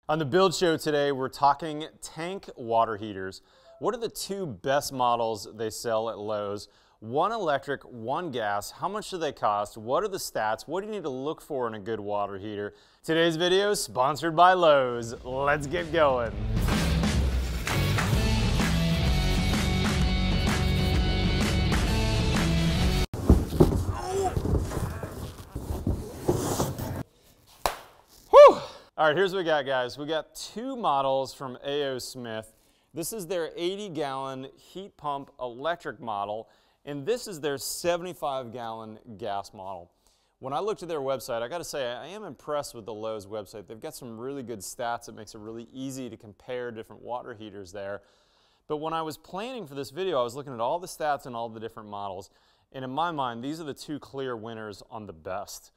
On the Build Show today, we're talking tank water heaters. What are the two best models they sell at Lowe's? One electric, one gas. How much do they cost? What are the stats? What do you need to look for in a good water heater? Today's video is sponsored by Lowe's. Let's get going. All right, here's what we got, guys. We got two models from A.O. Smith. This is their 80-gallon heat pump electric model, and this is their 75-gallon gas model. When I looked at their website, I got to say, I am impressed with the Lowe's website. They've got some really good stats. It makes it really easy to compare different water heaters there. But when I was planning for this video, I was looking at all the stats and all the different models, and in my mind, these are the two clear winners on the best.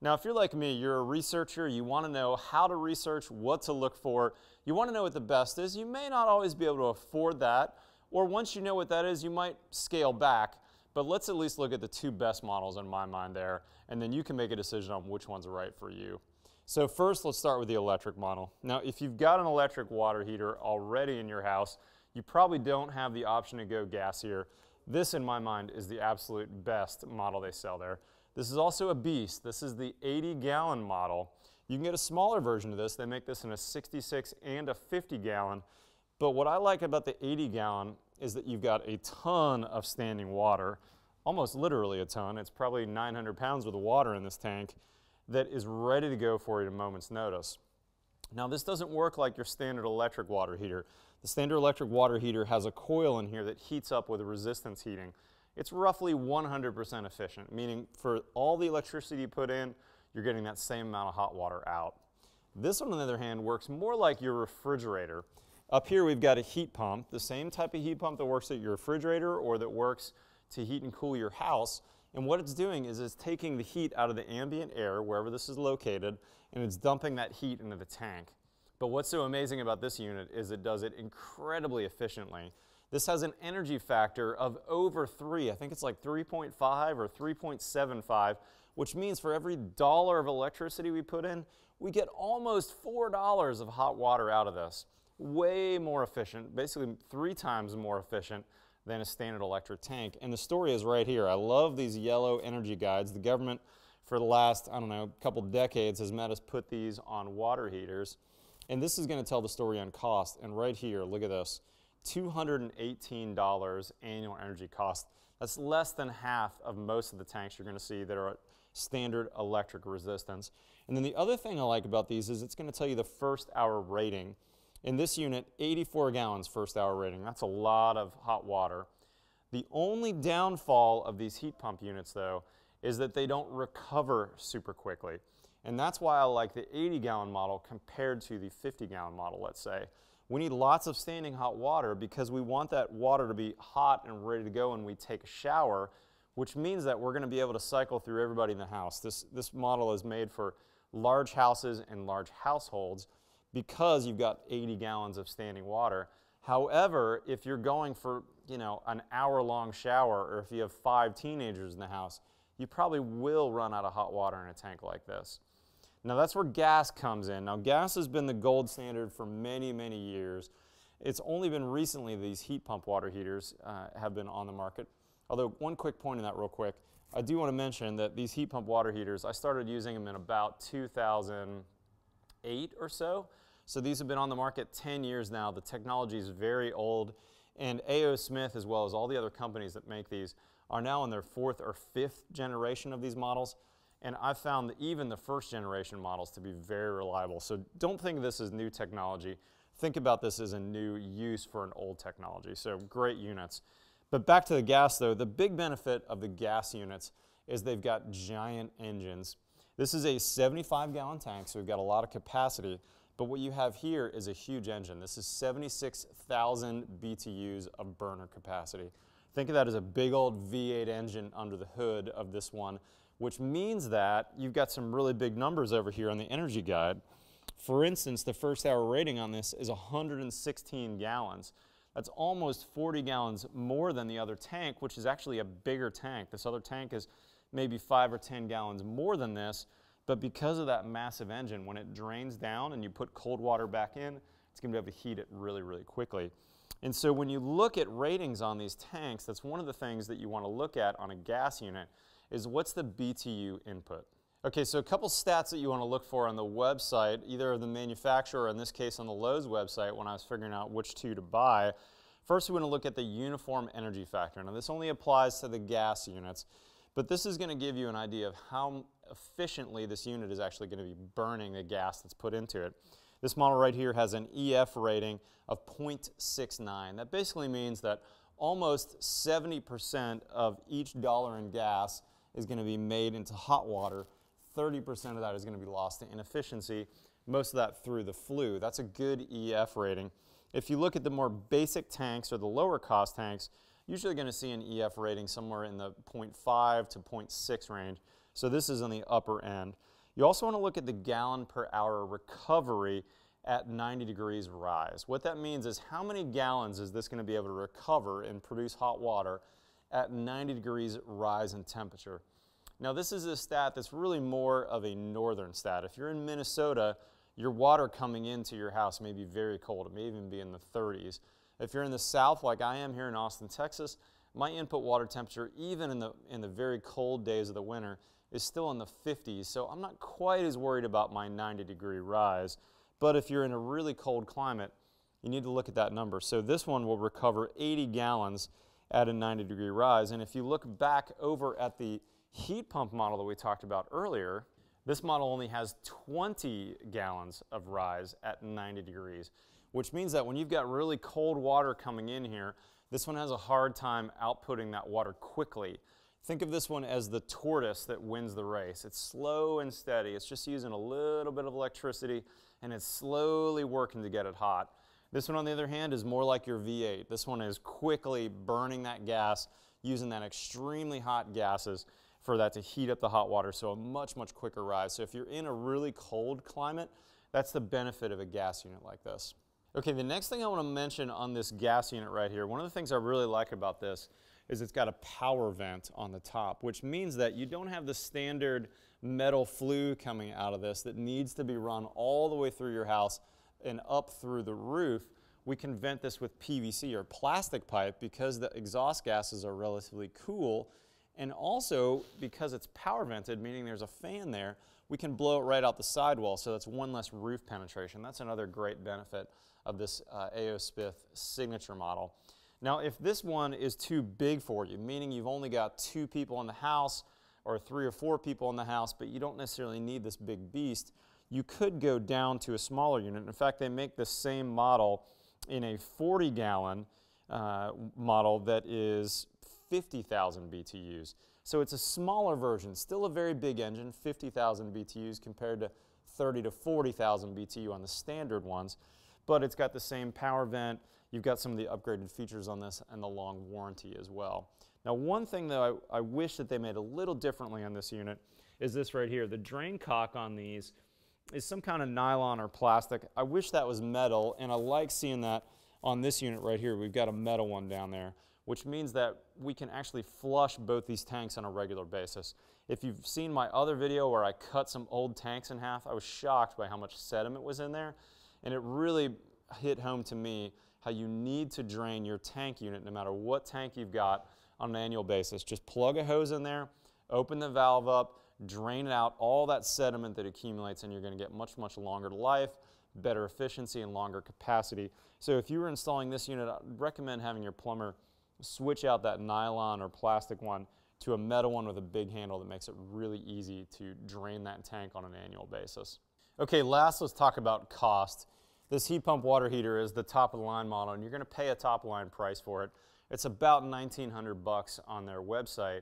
Now, if you're like me, you're a researcher, you want to know how to research, what to look for, you want to know what the best is. You may not always be able to afford that, or once you know what that is, you might scale back, but let's at least look at the two best models in my mind there, and then you can make a decision on which one's right for you. So first, let's start with the electric model. Now, if you've got an electric water heater already in your house, you probably don't have the option to go gas here. This, in my mind, is the absolute best model they sell there. This is also a beast. This is the 80-gallon model. You can get a smaller version of this. They make this in a 66 and a 50-gallon. But what I like about the 80-gallon is that you've got a ton of standing water, almost literally a ton. It's probably 900 pounds worth of water in this tank that is ready to go for you at a moment's notice. Now, this doesn't work like your standard electric water heater. The standard electric water heater has a coil in here that heats up with resistance heating. It's roughly 100% efficient, meaning for all the electricity you put in, you're getting that same amount of hot water out. This one, on the other hand, works more like your refrigerator. Up here we've got a heat pump, the same type of heat pump that works at your refrigerator or that works to heat and cool your house. And what it's doing is it's taking the heat out of the ambient air, wherever this is located, and it's dumping that heat into the tank. But what's so amazing about this unit is it does it incredibly efficiently. This has an energy factor of over 3. I think it's like 3.5 or 3.75, which means for every dollar of electricity we put in, we get almost $4 of hot water out of this. Way more efficient, basically 3 times more efficient than a standard electric tank. And the story is right here. I love these yellow energy guides. The government, for the last, I don't know, couple decades has made us put these on water heaters. And this is going to tell the story on cost. And right here, look at this. $218 annual energy cost. That's less than half of most of the tanks you're going to see that are at standard electric resistance. And then the other thing I like about these is it's going to tell you the first hour rating. In this unit, 84 gallons first hour rating. That's a lot of hot water. The only downfall of these heat pump units, though, is that they don't recover super quickly. And that's why I like the 80-gallon model compared to the 50-gallon model, let's say. We need lots of standing hot water because we want that water to be hot and ready to go when we take a shower, which means that we're going to be able to cycle through everybody in the house. This model is made for large houses and large households because you've got 80 gallons of standing water. However, if you're going for, an hour-long shower, or if you have 5 teenagers in the house, you probably will run out of hot water in a tank like this. Now that's where gas comes in. Now gas has been the gold standard for many, many years. It's only been recently these heat pump water heaters have been on the market. Although one quick point in that real quick, I do want to mention that these heat pump water heaters, I started using them in about 2008 or so. So these have been on the market 10 years now. The technology is very old, and A.O. Smith, as well as all the other companies that make these, are now in their 4th or 5th generation of these models. And I've found that even the first generation models to be very reliable. So don't think of this as new technology. Think about this as a new use for an old technology. So great units. But back to the gas though, the big benefit of the gas units is they've got giant engines. This is a 75-gallon tank, so we've got a lot of capacity. But what you have here is a huge engine. This is 76,000 BTUs of burner capacity. Think of that as a big old V8 engine under the hood of this one, which means that you've got some really big numbers over here on the energy guide. For instance, the first hour rating on this is 116 gallons. That's almost 40 gallons more than the other tank, which is actually a bigger tank. This other tank is maybe 5 or 10 gallons more than this, But because of that massive engine, when it drains down and you put cold water back in, it's going to be able to heat it really, really quickly. And so when you look at ratings on these tanks, that's one of the things that you want to look at on a gas unit is what's the BTU input. Okay, so a couple stats that you want to look for on the website, either of the manufacturer or in this case on the Lowe's website when I was figuring out which two to buy. First, we want to look at the uniform energy factor. Now this only applies to the gas units, but this is going to give you an idea of how efficiently this unit is actually going to be burning the gas that's put into it. This model right here has an EF rating of 0.69. That basically means that almost 70% of each dollar in gas is going to be made into hot water. 30% of that is going to be lost to inefficiency, most of that through the flue. That's a good EF rating. If you look at the more basic tanks or the lower cost tanks, usually going to see an EF rating somewhere in the 0.5 to 0.6 range. So this is on the upper end. You also want to look at the gallon per hour recovery at 90 degrees rise. What that means is how many gallons is this going to be able to recover and produce hot water at 90 degrees rise in temperature. Now this is a stat that's really more of a northern stat. If you're in Minnesota, your water coming into your house may be very cold. It may even be in the 30s. If you're in the south like I am here in Austin, Texas, my input water temperature, even in the very cold days of the winter, is still in the 50s, so I'm not quite as worried about my 90-degree rise. But if you're in a really cold climate, you need to look at that number. So this one will recover 80 gallons at a 90-degree rise. And if you look back over at the heat pump model that we talked about earlier, this model only has 20 gallons of rise at 90 degrees, which means that when you've got really cold water coming in here, this one has a hard time outputting that water quickly. Think of this one as the tortoise that wins the race. It's slow and steady. It's just using a little bit of electricity, and it's slowly working to get it hot. This one, on the other hand, is more like your V8. This one is quickly burning that gas, using that extremely hot gases for that to heat up the hot water, so a much, much quicker rise. So if you're in a really cold climate, that's the benefit of a gas unit like this. Okay, the next thing I want to mention on this gas unit right here, one of the things I really like about this is it's got a power vent on the top, which means that you don't have the standard metal flue coming out of this that needs to be run all the way through your house and up through the roof. We can vent this with PVC or plastic pipe because the exhaust gases are relatively cool, and also because it's power vented, meaning there's a fan there, we can blow it right out the sidewall, so that's one less roof penetration. That's another great benefit of this A.O. Smith signature model. Now, if this one is too big for you, meaning you've only got 2 people in the house or 3 or 4 people in the house, but you don't necessarily need this big beast, you could go down to a smaller unit. In fact, they make the same model in a 40-gallon model that is 50,000 BTUs. So it's a smaller version, still a very big engine, 50,000 BTUs compared to 30 to 40,000 BTU on the standard ones, but it's got the same power vent. You've got some of the upgraded features on this and the long warranty as well. Now, one thing that I wish that they made a little differently on this unit is this right here. The drain cock on these is some kind of nylon or plastic. I wish that was metal, and I like seeing that on this unit right here. We've got a metal one down there, which means that we can actually flush both these tanks on a regular basis. If you've seen my other video where I cut some old tanks in half, I was shocked by how much sediment was in there, and it really hit home to me how you need to drain your tank unit no matter what tank you've got on an annual basis. Just plug a hose in there, open the valve up, drain out all that sediment that accumulates, and you're going to get much, much longer life, better efficiency, and longer capacity. So if you were installing this unit, I'd recommend having your plumber switch out that nylon or plastic one to a metal one with a big handle that makes it really easy to drain that tank on an annual basis. Okay, last let's talk about cost. This heat pump water heater is the top of the line model, and you're going to pay a top line price for it. It's about $1,900 on their website.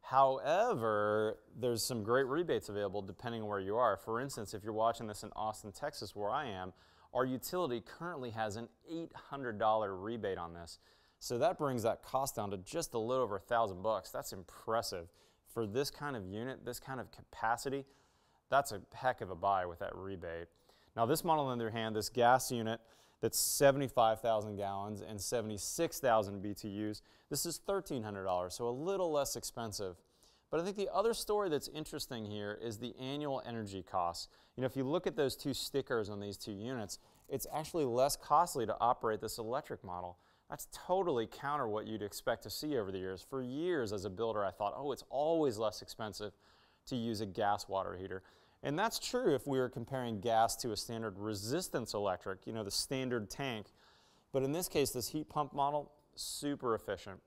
However, there's some great rebates available depending on where you are. For instance, if you're watching this in Austin, Texas, where I am, our utility currently has an $800 rebate on this. So that brings that cost down to just a little over $1,000. That's impressive. For this kind of unit, this kind of capacity, that's a heck of a buy with that rebate. Now this model, on the other hand, this gas unit that's 75,000 gallons and 76,000 BTUs, this is $1,300, so a little less expensive. But I think the other story that's interesting here is the annual energy costs. You know, if you look at those two stickers on these two units, it's actually less costly to operate this electric model. That's totally counter what you'd expect to see over the years. For years as a builder, I thought, oh, it's always less expensive to use a gas water heater. And that's true if we were comparing gas to a standard resistance electric, you know, the standard tank. But in this case, this heat pump model, super efficient.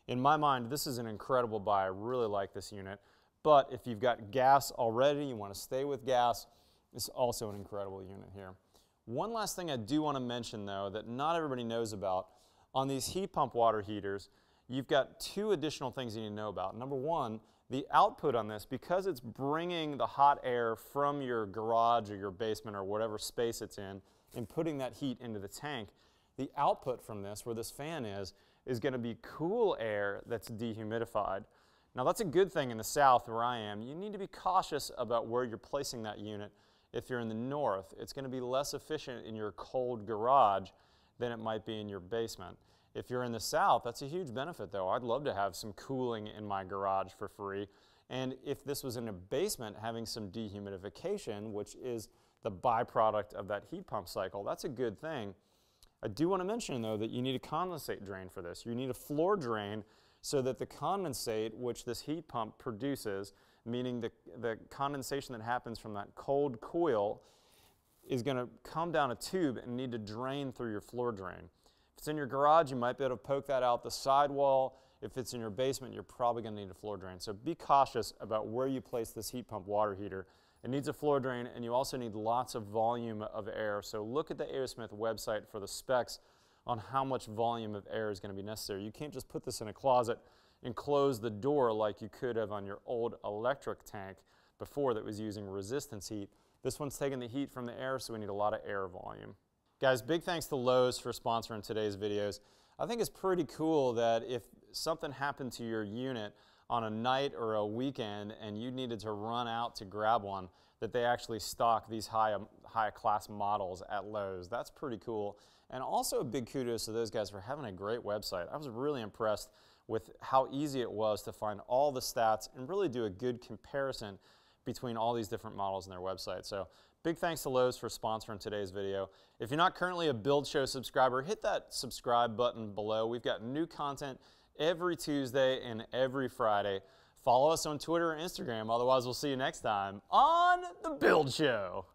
In my mind, this is an incredible buy. I really like this unit. But if you've got gas already, you want to stay with gas, it's also an incredible unit here. One last thing I do want to mention, though, that not everybody knows about, on these heat pump water heaters, you've got two additional things you need to know about. Number one, the output on this, because it's bringing the hot air from your garage or your basement or whatever space it's in and putting that heat into the tank, the output from this, where this fan is going to be cool air that's dehumidified. Now that's a good thing in the south where I am. You need to be cautious about where you're placing that unit. If you're in the north, it's going to be less efficient in your cold garage than it might be in your basement. If you're in the south, that's a huge benefit though. I'd love to have some cooling in my garage for free. And if this was in a basement, having some dehumidification, which is the byproduct of that heat pump cycle, that's a good thing. I do want to mention though that you need a condensate drain for this. You need a floor drain so that the condensate, which this heat pump produces, meaning the condensation that happens from that cold coil, is going to come down a tube and need to drain through your floor drain. If it's in your garage, you might be able to poke that out the sidewall. If it's in your basement, you're probably going to need a floor drain. So be cautious about where you place this heat pump water heater. It needs a floor drain, and you also need lots of volume of air. So look at the A.O. Smith website for the specs on how much volume of air is going to be necessary. You can't just put this in a closet and close the door like you could have on your old electric tank before that was using resistance heat. This one's taking the heat from the air, so we need a lot of air volume. Guys, big thanks to Lowe's for sponsoring today's videos. I think it's pretty cool that if something happened to your unit on a night or a weekend and you needed to run out to grab one, that they actually stock these high class models at Lowe's. That's pretty cool. And also a big kudos to those guys for having a great website. I was really impressed with how easy it was to find all the stats and really do a good comparison between all these different models in their website. So big thanks to Lowe's for sponsoring today's video. If you're not currently a Build Show subscriber, hit that subscribe button below. We've got new content every Tuesday and every Friday. Follow us on Twitter and Instagram. Otherwise, we'll see you next time on The Build Show.